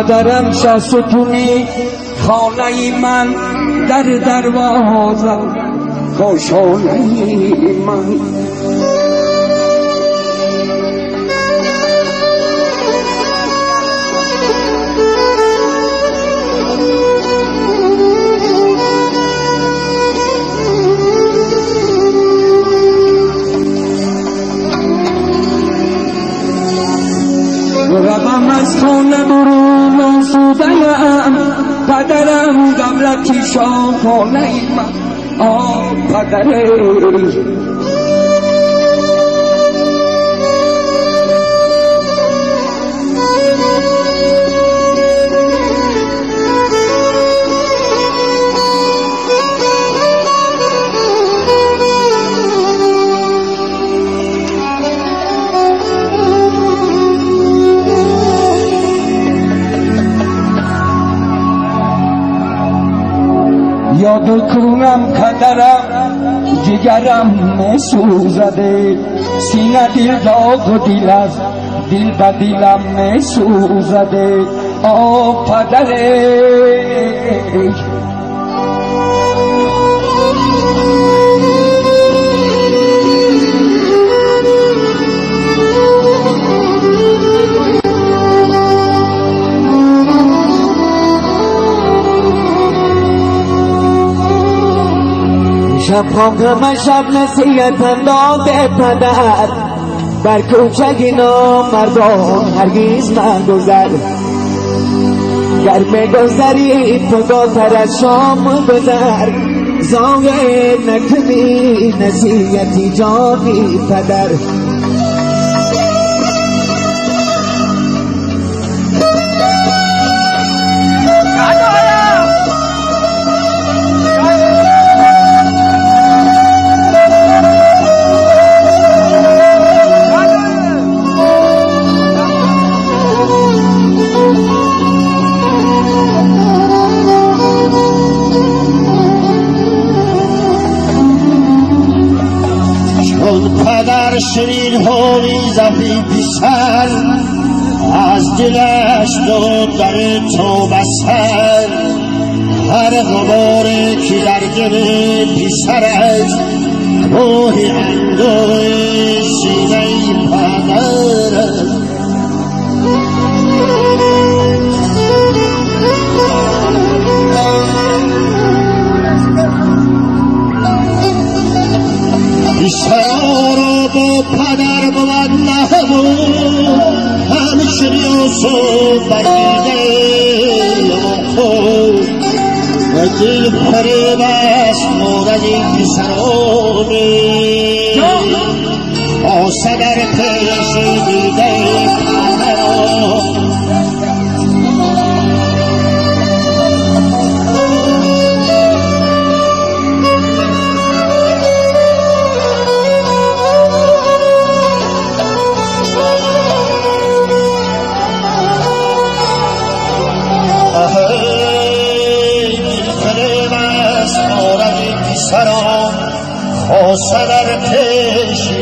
پدرم شه ستونی خانه من در دروازه کاشانه من روم از خانه برون آسوده‌ام پدرم دولتی شاهانه من آه پدره یاد کنم پدرم جگرم میسوزده سینه دل داغ و دل از دل به دلم میسوزده آه پدره شب خواهم شب نصیحتم داده پدر بر کوچک نامردان هرگز مگذر گر میگذری پگاتر از شام گذر ظاهر نکنی نصیحتی جانی پدر پدر شیرین هوی زفی پیسر از دلش داد بر تو بسر هر غباری که در دل پیسرش روح اندوه سینه پدر پیسر رو با پدر بود نبود همیشه یوسف بریده و دل فریب است مورد پیسرانی آسه در پیش دیده پدران آسه در پیش